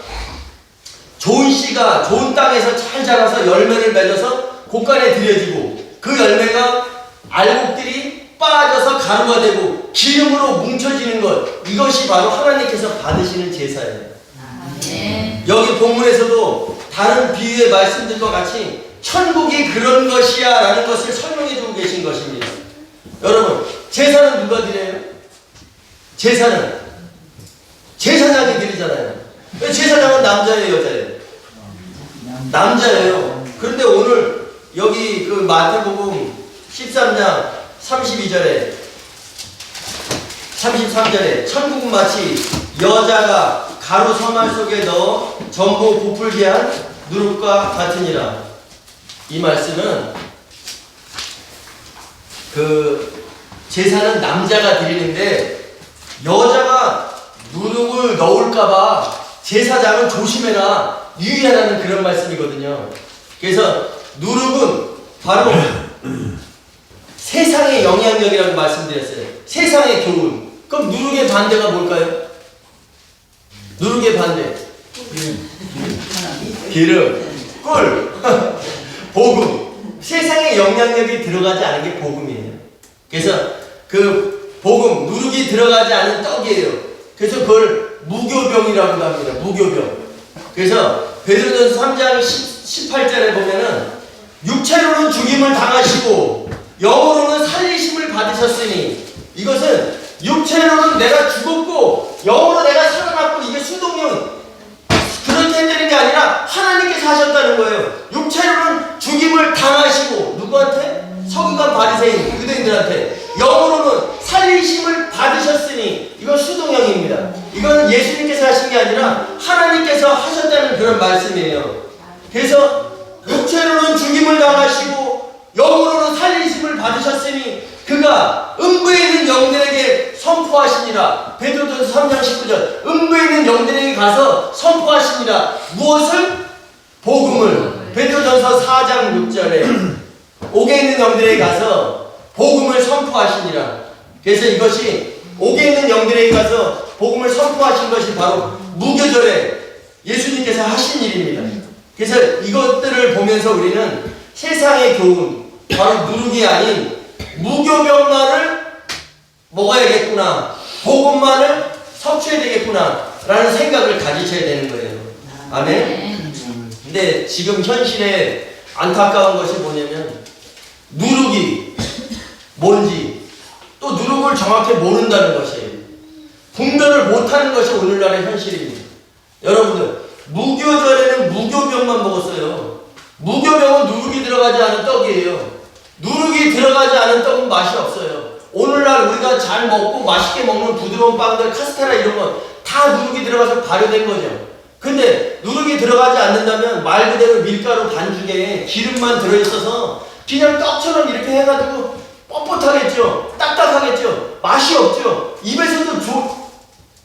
[SPEAKER 1] 좋은 씨가 좋은 땅에서 잘 자라서 열매를 맺어서 곶간에 들여지고 그 열매가 알곡들이 빠져서 가루가 되고 기름으로 뭉쳐지는 것, 이것이 바로 하나님께서 받으시는 제사예요. 여기 본문에서도 다른 비유의 말씀들과 같이 천국이 그런 것이야 라는 것을 설명해 주고 계신 것입니다. 여러분, 제사는 누가 드려요? 제사는 제사장이 드리잖아요. 제사장은 남자예요, 여자예요? 남자예요. 그런데 오늘 여기 그 마태복음 13장 32절에 33절에 천국은 마치 여자가 가루 서말 속에 넣어 전부 부풀게 한 누룩과 같으니라. 이 말씀은 그 제사는 남자가 드리는데 여자가 누룩을 넣을까봐 제사장은 조심해라, 유의하라는 그런 말씀이거든요. 그래서 누룩은 바로 세상의 영향력이라고 말씀드렸어요. 세상의 교훈. 그럼 누룩의 반대가 뭘까요? 누룩의 반대. 기름, 꿀, 복음. 세상의 영향력이 들어가지 않은 게 복음이에요. 그래서 그 복음, 누룩이 들어가지 않은 떡이에요. 그래서 그걸 무교병이라고 합니다. 무교병. 그래서 베드로전서 3장 18절에 보면은 육체로는 죽임을 당하시고 영으로는 살리심을 받으셨으니, 이것은 육체로는 내가 죽었고 영으로 내가 살아났고, 이게 수동령 그렇게 해드리는 게 아니라 하나님께서 하셨다는 거예요. 육체로는 죽임을 당하시고, 누구한테? 서기관 바리새인 유대인들한테. 영으로는 살리심을 받으셨으니, 이건 수동형입니다. 이건 예수님께서 하신 게 아니라 하나님께서 하셨다는 그런 말씀이에요. 그래서 육체로는 죽임을 당하시고 영으로는 살리심을 받으셨으니 그가 음부에 있는 영들에게 선포하시니라. 베드로전서 3장 19절. 음부에 있는 영들에게 가서 선포하시니라. 무엇을? 복음을. 베드로전서 4장 6절에 옥에 있는 영들에게 가서 복음을 선포하시니라. 그래서 이것이 옥에 있는 영들에게 가서 복음을 선포하신 것이 바로 무교절에 예수님께서 하신 일입니다. 그래서 이것들을 보면서 우리는 세상의 교훈, 바로 누룩이 아닌 무교병만을 먹어야겠구나, 복음만을 섭취해야 되겠구나 라는 생각을 가지셔야 되는 거예요. 아멘? 근데 지금 현실에 안타까운 것이 뭐냐면 누룩이 뭔지, 또 누룩을 정확히 모른다는 것이에요. 분별을 못하는 것이 오늘날의 현실입니다. 여러분들, 무교절에는 무교병만 먹었어요. 무교병은 누룩이 들어가지 않은 떡이에요. 누룩이 들어가지 않은 떡은 맛이 없어요. 오늘날 우리가 잘 먹고 맛있게 먹는 부드러운 빵들, 카스테라 이런 거 다 누룩이 들어가서 발효된 거죠. 근데 누룩이 들어가지 않는다면 말 그대로 밀가루 반죽에 기름만 들어있어서 그냥 떡처럼 이렇게 해가지고 뻣뻣하겠죠. 딱딱하겠죠. 맛이 없죠. 입에서도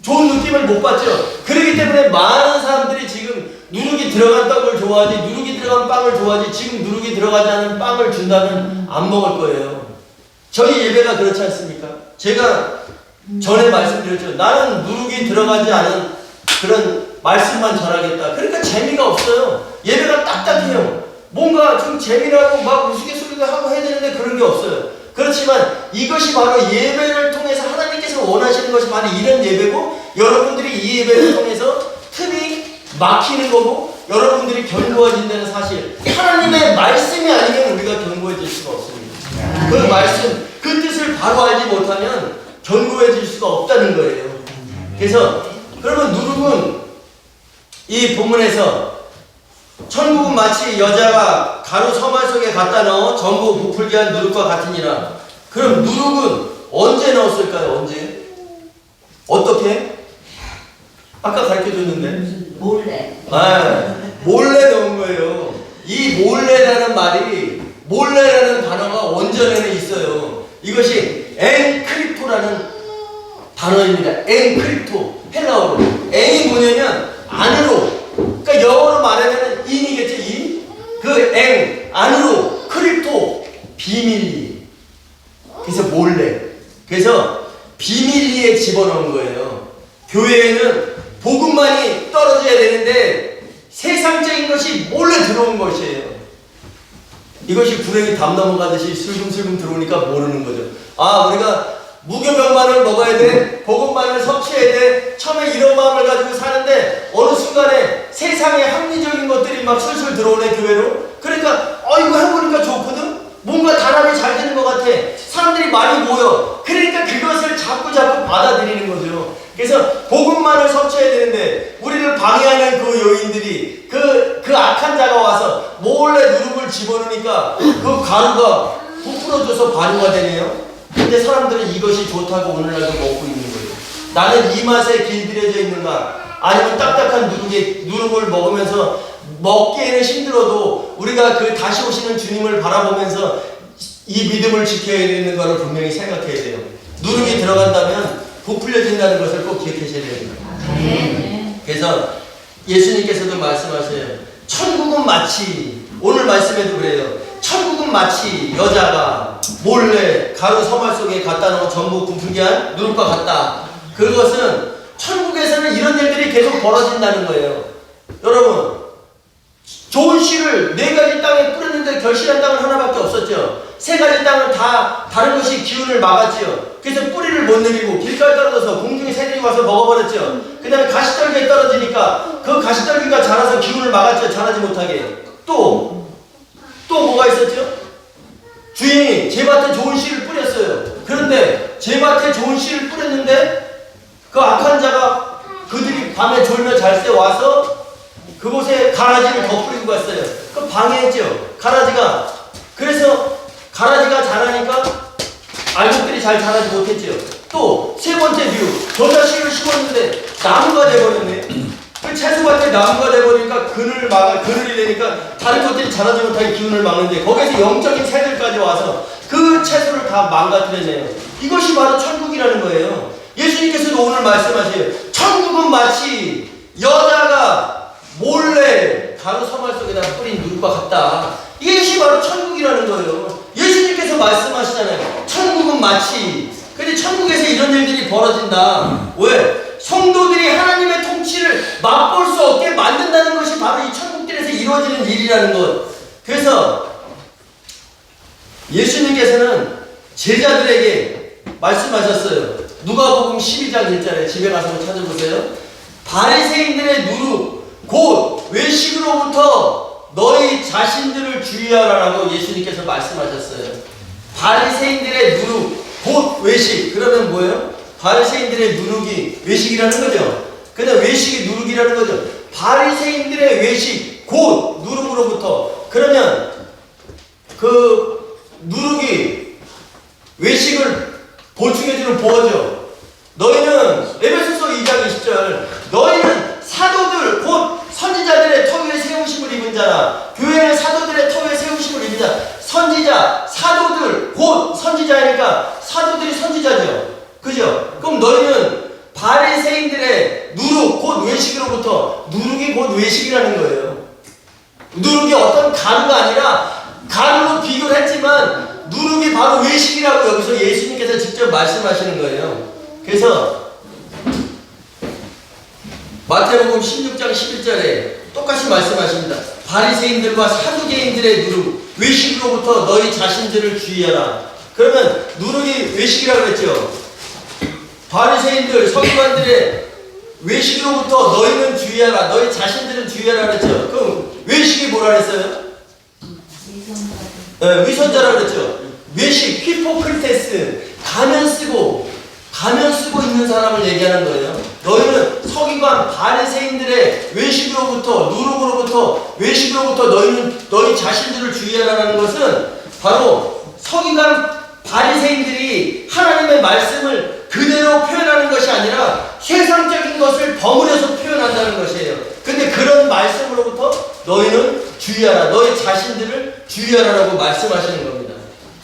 [SPEAKER 1] 좋은 느낌을 못 받죠. 그렇기 때문에 많은 사람들이 지금 누룩이 들어간 떡을 좋아하지, 누룩이 들어간 빵을 좋아하지, 지금 누룩이 들어가지 않은 빵을 준다면 안 먹을 거예요. 저희 예배가 그렇지 않습니까? 제가 전에 말씀드렸죠. 나는 누룩이 들어가지 않은 그런 말씀만 전하겠다. 그러니까 재미가 없어요. 예배가 딱딱해요. 뭔가 좀 재미나고 막 우스갯소리도 하고 해야 되는데 그런 게 없어요. 그렇지만 이것이 바로 예배를 통해서 하나님께서 원하시는 것이 바로 이런 예배고, 여러분들이 이 예배를 통해서 틈이 막히는 거고, 여러분들이 견고해진다는 사실. 하나님의 말씀이 아니면 우리가 견고해질 수가 없습니다. 그 말씀, 그 뜻을 바로 알지 못하면 견고해질 수가 없다는 거예요. 그래서 그러면 누룩은 이 본문에서 천국은 마치 여자가 가루 서말 속에 갖다 넣어 전부 부풀게 한 누룩과 같으니라. 그럼 누룩은 언제 넣었을까요? 언제? 어떻게? 아까 가르쳐줬는데
[SPEAKER 3] 몰래.
[SPEAKER 1] 몰래 넣은 거예요. 이 몰래라는 말이, 몰래라는 단어가 원전에는 있어요. 이것이 엔크립토라는 단어입니다. 엔크립토, 헬라어로. 엔이 뭐냐면 안으로, 그러니까 영어로 말하면 인이겠죠. 인. 그 엔, 안으로, 크립토, 비밀리. 그래서 몰래. 그래서 비밀리에 집어넣은 거예요. 교회에는 복음만이 떨어져야 되는데 세상적인 것이 몰래 들어온 것이에요. 이것이 구렁이 담 넘어가듯이 슬금슬금 들어오니까 모르는 거죠. 아, 우리가 무교병만을 먹어야 돼, 복음만을 섭취해야 돼, 처음에 이런 마음을 가지고 사는데 어느 순간에 세상의 합리적인 것들이 막 술술 들어오네, 교회로. 그러니까 이거 해보니까 좋거든? 뭔가 단합이 잘 되는 것 같아. 사람들이 많이 모여. 그러니까 그것을 자꾸 받아들이는 거죠. 그래서 복음만을 섭취해야 되는데 우리를 방해하는 그 요인들이, 그 악한 자가 와서 몰래 누룩을 집어넣으니까 그 가루가 부풀어져서 발효가 되네요. 근데 사람들은 이것이 좋다고 오늘날도 먹고 있는 거예요. 나는 이 맛에 길들여져 있는가? 아니면 딱딱한 누룩을 먹으면서 먹기에는 힘들어도 우리가 그 다시 오시는 주님을 바라보면서 이 믿음을 지켜야 되는 것을 분명히 생각해야 돼요. 누룩이 들어간다면 부풀려진다는 것을 꼭 기억하셔야 됩니다. 그래서 예수님께서도 말씀하세요. 천국은 마치, 오늘 말씀에도 그래요. 천국은 마치 여자가 몰래 가루 서말 속에 갖다 넣어 전부 부풀게 한 누룩과 같다. 그것은 천국에서는 이런 일들이 계속 벌어진다는 거예요. 여러분, 좋은 씨를 4가지 땅에 뿌렸는데 결실한 땅은 하나밖에 없었죠. 3가지 땅은 다 다른 것이 기운을 막았지요. 그래서 뿌리를 못 내리고 길가에 떨어져서 공중에 새들이 와서 먹어버렸죠. 그 다음에 가시떨기에 떨어지니까 그 가시떨기가 자라서 기운을 막았죠. 자라지 못하게. 또 뭐가 있었죠? 주인이 제 밭에 좋은 씨를 뿌렸어요. 그런데 제 밭에 좋은 씨를 뿌렸는데 그 악한 자가 그들이 밤에 졸며 잘 때 와서 그곳에 가라지를 더 뿌리고 갔어요. 그 방해했죠. 가라지가. 그래서 가라지가 자라니까 알곡들이 잘 자라지 못했죠. 또 3번째 뷰, 겨자 씨를 심었는데 나무가 돼버렸네. 그 채소밭에 나무가 돼버리니까 그늘이 되니까 다른 것들이 자라지 못하게 기운을 막는데 거기에서 영적인 새들까지 와서 그 채소를 다 망가뜨렸네요. 이것이 바로 천국이라는 거예요. 예수님께서도 오늘 말씀하세요. 천국은 마치 여자가 몰래 가루 서말 속에다 뿌린 누룩과 같다. 이것이 바로 천국이라는 거예요. 예수님께서 말씀하시잖아요. 천국은 마치. 근데 천국에서 이런 일들이 벌어진다. 왜? 성도들이 하나님의 통치를 맛볼 수 없게 만든다는 것이 바로 이 천국들에서 이루어지는 일이라는 것. 그래서 예수님께서는 제자들에게 말씀하셨어요. 누가복음 12장 1절에 집에 가서 찾아보세요. 바리새인들의 누룩 곧 외식으로부터 너희 자신들을 주의하라라고 예수님께서 말씀하셨어요. 바리새인들의 누룩 곧 외식. 그러면 뭐예요? 바리새인들의 누룩이 외식이라는 거죠. 그냥 외식이 누룩이라는 거죠. 바리새인들의 외식 곧 누룩으로부터. 그러면 그 누룩이 외식을 보충해주는 보어죠. 너희는 에베소서 2장 20절 너희는 사도들 곧 선지자들의 터 위에 세우심을 입은 자라. 교회는 사도들의 터 위에 세우심을 입은 자. 선지자, 사도들 곧 선지자니까 사도들이 선지자죠. 그죠? 그럼 너희는 바리새인들의 누룩 곧 외식으로부터, 누룩이 곧 외식이라는 거예요. 누룩이 어떤 가루가 아니라 가루로 비교를 했지만 누룩이 바로 외식이라고 여기서 예수님께서 직접 말씀하시는 거예요. 그래서 마태복음 16장 11절에 똑같이 말씀하십니다. 바리새인들과 사두개인들의 누룩 외식으로부터 너희 자신들을 주의하라. 그러면 누룩이 외식이라고 그랬죠. 바리새인들 서기관들의 외식으로부터 너희는 주의하라. 너희 자신들은 주의하라 그랬죠. 그럼 외식이 뭐라 그랬어요? 네, 위선자라고 그랬죠. 외식, 히포크리테스, 가면 쓰고 있는 사람을 얘기하는 거예요. 너희는 서기관 바리새인들의 외식으로부터, 누룩으로부터, 외식으로부터 너희 자신들을 주의하라는 것은 바로 서기관 바리새인들이 하나님의 말씀을 그대로 표현하는 것이 아니라 세상적인 것을 버무려서 표현한다는 것이에요. 근데 그런 말씀으로부터 너희는 주의하라. 너희 자신들을 주의하라라고 말씀하시는 겁니다.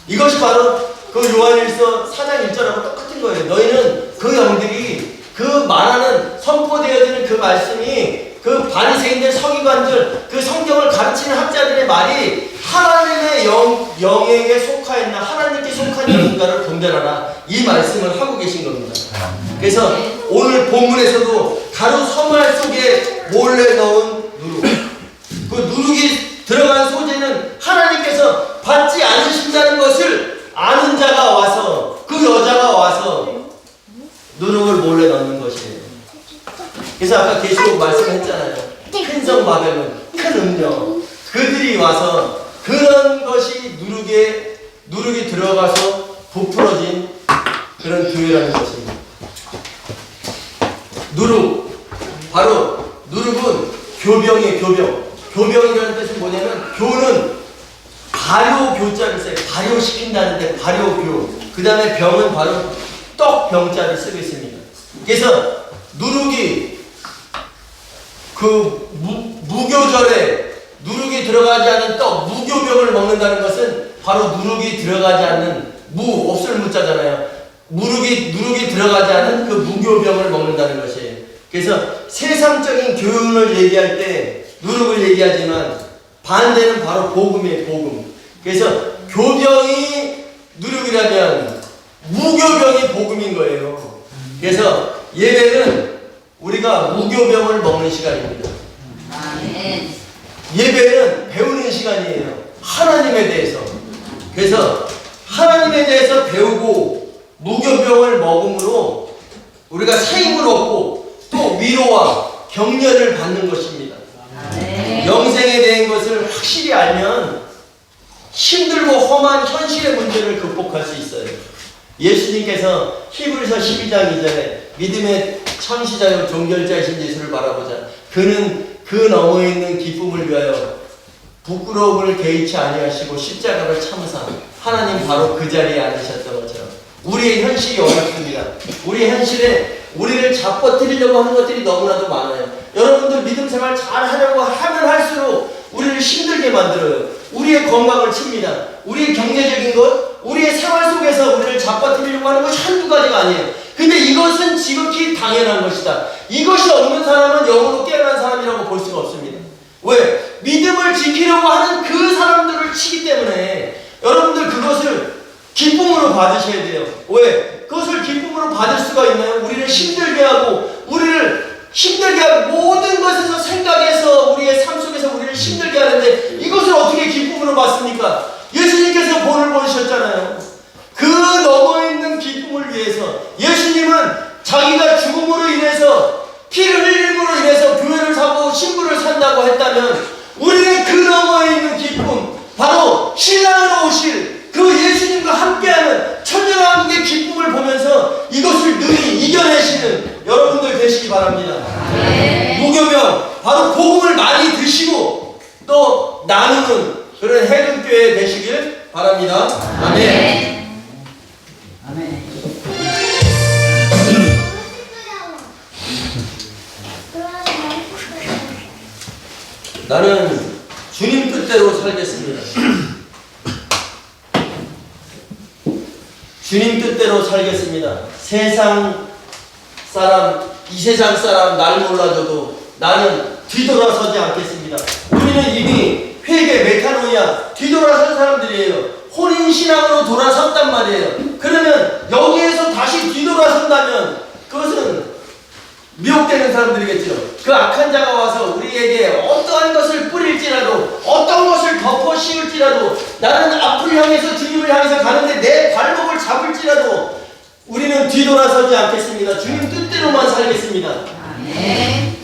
[SPEAKER 1] 이것이 바로 그 요한일서 4장 1절하고 똑같은 거예요. 너희는 그 영들이 그 말하는 선포되어지는 그 말씀이 그 바리새인들 서기관들 그 성경을 가르치는 학자들의 말이 하나님의 영에게 속하였나 하나님께 속한 영인가를 분별하라. 이 말씀을 하고 계신 겁니다. 그래서 오늘 본문에서도 가루 서말 속에 몰래 넣은 누룩, 그 누룩이 들어간 소재는 하나님께서 받지 않으신다는 것을 아는 자가 와서, 그 여자가 와서 누룩을 몰래 넣는 것이에요. 그래서 아까 계시록 말씀했잖아요. 큰 성 바벨론, 큰 음녀, 그들이 와서 그런 것이 누룩이 들어가서 부풀어진 그런 교회라는 것입니다. 누룩, 바로 누룩은 교병이에요. 교병이라는 뜻은 뭐냐면, 교는 발효교자를 써요. 발효시킨다는데 발효교. 그 다음에 병은 바로 떡병자를 쓰고 있습니다. 그래서 누룩이 그 무교절에 누룩이 들어가지 않은 떡, 무교병을 먹는다는 것은 바로 누룩이 들어가지 않는 없을 무자잖아요. 누룩이 들어가지 않은 그 무교병을 먹는다는 것이에요. 그래서 세상적인 교훈을 얘기할 때 누룩을 얘기하지만 반대는 바로 복음이에요. 복음. 그래서 교병이 누룩이라면 무교병이 복음인 거예요. 그래서 예배는 우리가 무교병을 먹는 시간입니다. 예배는 배우는 시간이에요. 하나님에 대해서. 그래서 하나님에 대해서 배우고 무교병을 먹음으로 우리가 사임을 얻고 또 위로와 격려를 받는 것입니다. 영생에 대한 것을 확실히 알면 힘들고 험한 현실의 문제를 극복할 수 있어요. 예수님께서 히브리서 12장 2절에 믿음의 창시자요 종결자이신 예수를 바라보자. 그는 그 너머에 있는 기쁨을 위하여 부끄러움을 개의치 아니하시고 십자가를 참으사 하나님 바로 그 자리에 앉으셨던 것처럼 우리의 현실이 어렵습니다. 우리의 현실에 우리를 잡아뜨리려고 하는 것들이 너무나도 많아요. 여러분들 믿음 생활 잘 하려고 하면 할수록 우리를 힘들게 만들어요. 우리의 건강을 칩니다. 우리의 경제적인 것, 우리의 생활 속에서 우리를 잡아뜨리려고 하는 것이 한두 가지가 아니에요. 근데 이것은 지극히 당연한 것이다. 이것이 없는 사람은 영으로 깨어난 사람이라고 볼 수가 없습니다. 왜? 믿음을 지키려고 하는 그 사람들을 치기 때문에 여러분들 그것을 기쁨으로 받으셔야 돼요. 왜? 그것을 기쁨으로 받을 수가 있나요? 우리를 힘들게 하고 모든 것에서 생각해서 우리의 삶 속에서 우리를 힘들게 하는데 이것을 어떻게 기쁨으로 받습니까? 예수님께서 본을 보이셨잖아요. 그 넘어 있는 기쁨을 위해서 예수님은 자기가 죽음으로 인해서 피를 흘림으로 인해서 교회를 사고 신부를 산다고 했다면 우리는 그 너머에 있는 기쁨, 바로 신랑으로 오실 그 예수님과 함께하는 천년왕국의 기쁨을 보면서 이것을 능히 이겨내시는 여러분들 되시기 바랍니다. 무교병, 바로 복음을 많이 드시고 또 나누는 그런 해금교회 되시길 바랍니다. 아멘. 나는 주님 뜻대로 살겠습니다. 주님 뜻대로 살겠습니다. 세상 사람, 이 세상 사람 날 몰라줘도 나는 뒤돌아서지 않겠습니다. 우리는 이미 회개, 메타노이아, 뒤돌아선 사람들이에요. 혼인신앙으로 돌아섰단 말이에요. 그러면 여기에서 다시 뒤돌아선다면 그것은 미혹되는 사람들이겠죠. 그 악한 자가 와서 우리에게 어떠한 것을 뿌릴지라도 어떤 것을 덮어 씌울지라도 나는 앞을 향해서 주님을 향해서 가는데 내 발목을 잡을지라도 우리는 뒤돌아서지 않겠습니다. 주님 뜻대로만 살겠습니다.
[SPEAKER 3] 아멘.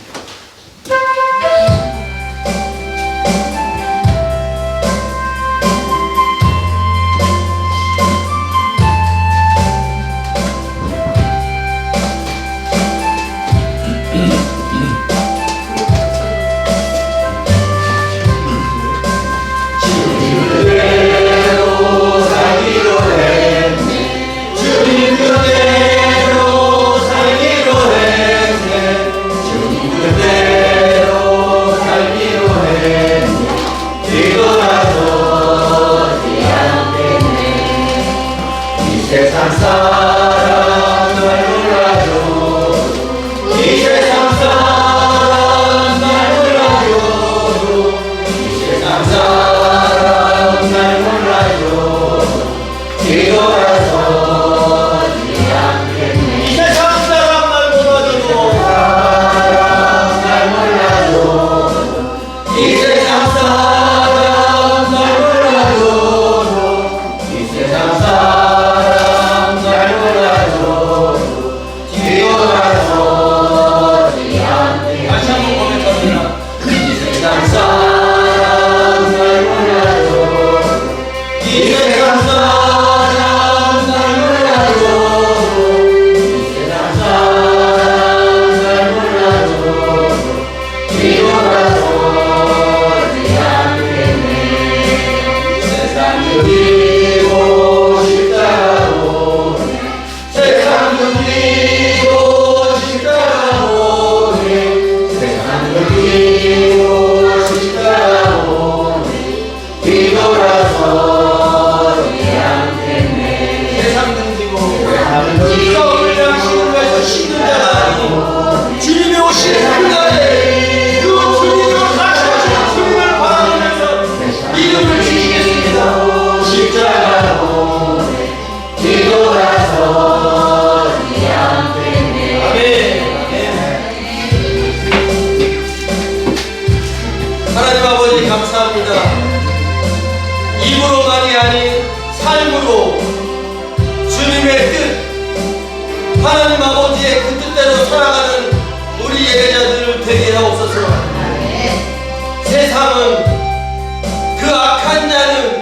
[SPEAKER 1] 세상 사람 날 몰라줘. 이 세상 사람 날 몰라줘. 이 세상 사람 날 몰라줘. 뒤돌아서지 않겠네. 이 세상 사람 날 몰라줘도 사람 날 몰라줘. 이 세상 사람 날 몰라줘도 이 세상 사람 입으로만이 아닌 삶으로 주님의 뜻, 하나님 아버지의 그 뜻대로 살아가는 우리 예배자들을 되게 하옵소서. 세상은, 그 악한 자는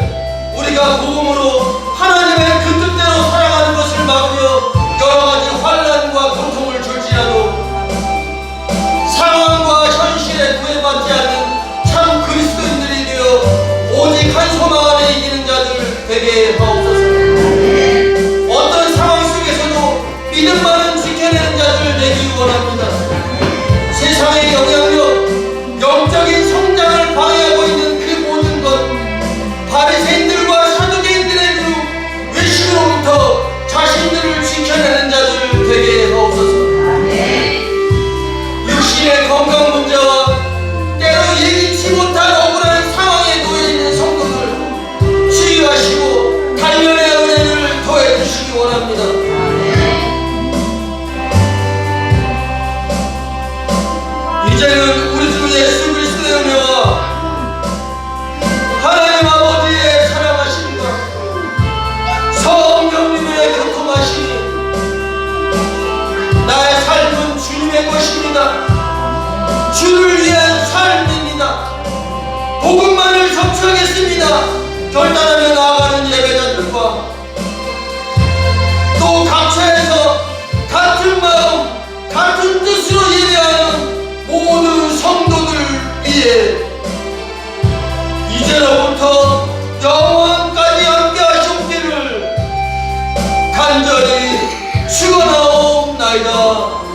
[SPEAKER 1] 우리가 복음으로 하나님의 그 뜻대로 살아가는 것을 막으려 여러가지 환난과 고통을 줄지라도 상황과 현실에 구애받지 않는 참 그리스도인들이 되어 오직 한 소망 안에 이기는 자들 되게 하옵소서. 어떤 상황 속에서도 믿음만은 지켜내는 자들 되기 원합니다. 세상의 영향력, 영적인 성장을 방해하고 있는 그 모든 것, 바리새인들과 사두개인들의 그 외식으로부터 자신들을 지켜내는 자들 되게 하옵소서. 육신의 건강 문제와 때로 예기치 못한 억울한 상황에 놓여있는 성도들 치유하시고 단련의 은혜를 더해주시기 원합니다. 이제는 우리 주 예수 그리스도의 은혜와 하나님 아버지의 사랑하심과 성령님의 교통하심이 나의 삶은 주님의 것입니다. 주를 위한 삶입니다. 복음만을 전수하겠습니다. 결단하며 나아가는 예배자들과 또 각처에서 같은 마음, 같은 뜻으로 예배하는 모든 성도들 위해 이제로부터 영원까지 감사합니다.